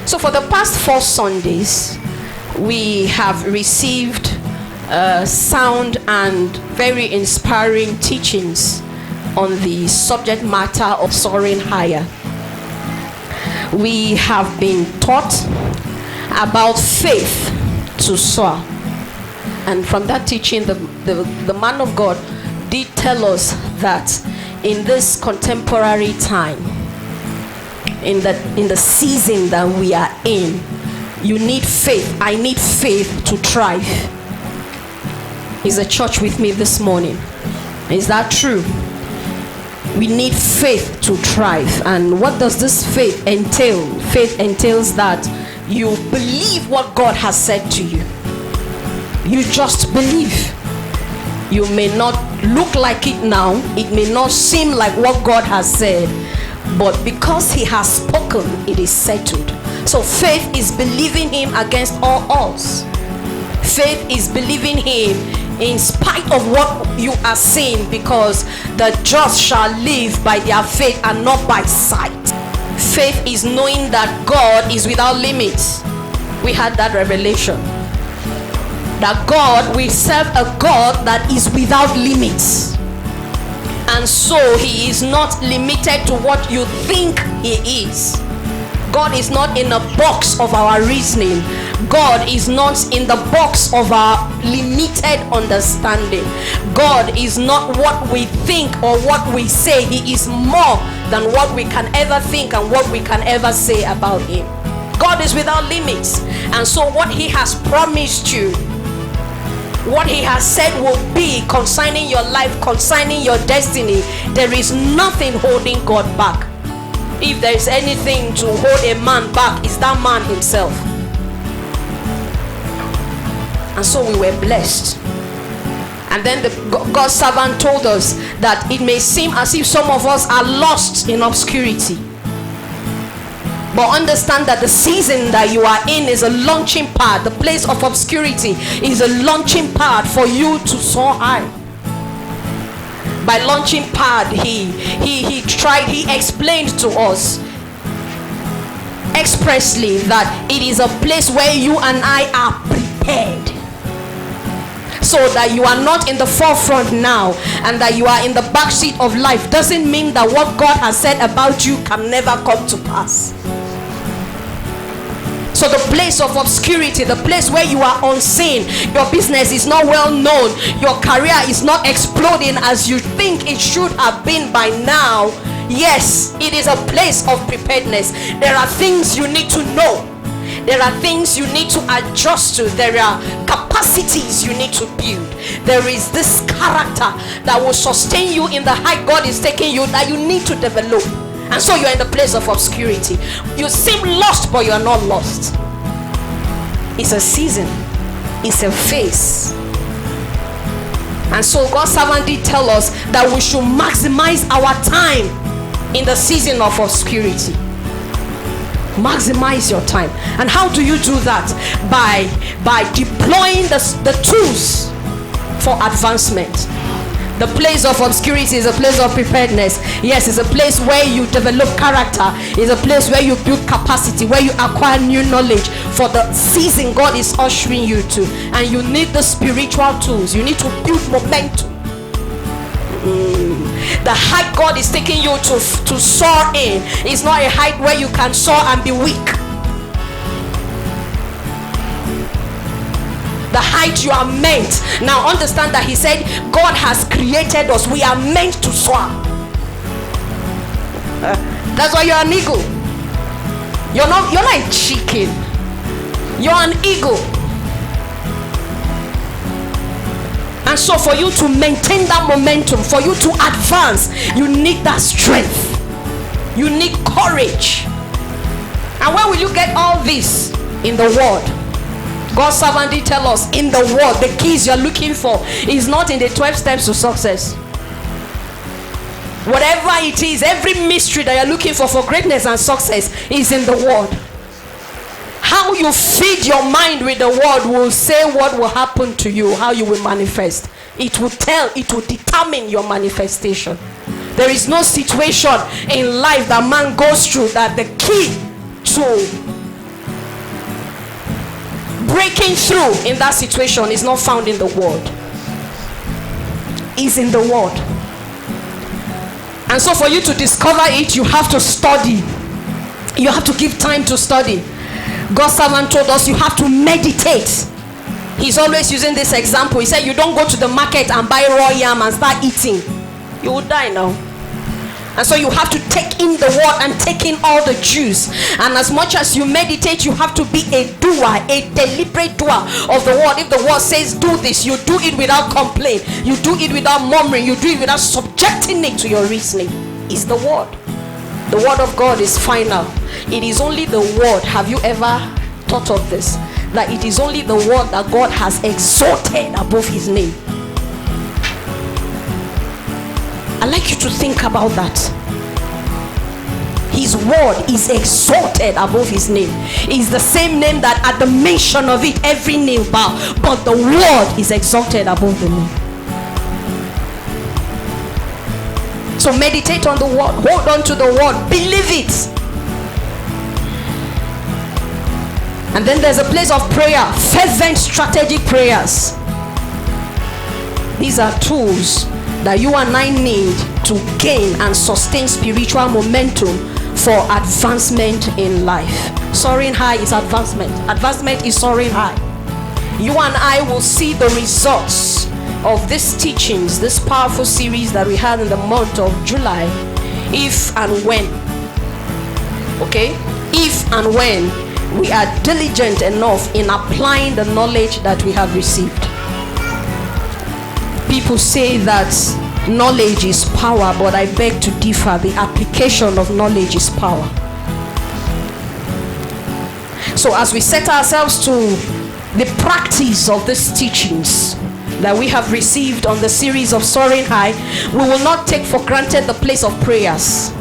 So for the past 4 Sundays, we have received sound and very inspiring teachings on the subject matter of soaring higher. We have been taught about faith to soar. And from that teaching, the man of God did tell us that in this contemporary time, in the season that we are in, you need faith. I need faith to thrive. Is the church with me this morning? Is that true? We need faith to thrive. And what does this faith entail? Faith entails that you believe what God has said to you. You just believe. You may not look like it now. It may not seem like what God has said. But because he has spoken, it is settled. So faith is believing him against all odds. Faith is believing him in spite of what you are seeing, because the just shall live by their faith and not by sight. Faith is knowing that God is without limits. We had that revelation. That God, we serve a God that is without limits. And so he is not limited to what you think he is. God is not in a box of our reasoning. God is not in the box of our limited understanding. God is not what we think or what we say. He is more than what we can ever think and what we can ever say about him. God is without limits. And so what he has promised you, what he has said will be concerning your life, concerning your destiny, there is nothing holding God back. If there is anything to hold a man back, it's that man himself. And so we were blessed. And then God's servant told us that it may seem as if some of us are lost in obscurity. But understand that the season that you are in is a launching pad. The place of obscurity is a launching pad for you to soar high. By launching pad, he explained to us expressly that it is a place where you and I are prepared. So that you are not in the forefront now and that you are in the back seat of life doesn't mean that what God has said about you can never come to pass. So the place of obscurity, the place where you are unseen, your business is not well known, your career is not exploding as you think it should have been by now. Yes, it is a place of preparedness. There are things you need to know. There are things you need to adjust to. There are capacities you need to build. There is this character that will sustain you in the height God is taking you that you need to develop. And so you're in the place of obscurity. You seem lost, but you're not lost. It's a season. It's a phase. And so God's servant did tell us that we should maximize our time in the season of obscurity. Maximize your time. And how do you do that? By deploying the tools for advancement. The place of obscurity is a place of preparedness. Yes, it's a place where you develop character. It's a place where you build capacity, where you acquire new knowledge for the season God is ushering you to. And you need the spiritual tools. You need to build momentum. The height God is taking you to soar in is not a height where you can soar and be weak. The height you are meant. Now understand that he said God has created us. We are meant to soar. That's why you're an eagle. You're not a chicken. You're an eagle. And so for you to maintain that momentum, for you to advance, you need that strength. You need courage. And where will you get all this? In the word. God's servant did tell us in the word, the keys you're looking for is not in the 12 steps to success. Whatever it is, every mystery that you're looking for greatness and success is in the word. How you feed your mind with the word will say what will happen to you, how you will manifest. It will determine your manifestation. There is no situation in life that man goes through that the key to breaking through in that situation is not found in the word. It's in the word. And so for you to discover it, you have to study. You have to give time to study. God's servant told us you have to meditate. He's always using this example. He said you don't go to the market and buy raw yam and start eating. You will die now. And so you have to take in the word and take in all the juice. And as much as you meditate, you have to be a doer, a deliberate doer of the word. If the word says do this, you do it without complaint. You do it without murmuring. You do it without subjecting it to your reasoning. It's the word. The word of God is final. It is only the word. Have you ever thought of this? That it is only the word that God has exalted above his name. I'd like you to think about that. His word is exalted above his name. It's the same name that at the mention of it, every knee bow. But the word is exalted above the name. So meditate on the word. Hold on to the word. Believe it. And then there's a place of prayer. Fervent strategic prayers. These are tools that you and I need to gain and sustain spiritual momentum for advancement in life. Soaring high is advancement. Advancement is soaring high. You and I will see the results of these teachings, this powerful series that we had in the month of July, if and when, okay, if and when we are diligent enough in applying the knowledge that we have received. People say that knowledge is power, but I beg to differ. The application of knowledge is power. So as we set ourselves to the practice of these teachings that we have received on the series of Soaring High, we will not take for granted the place of prayers.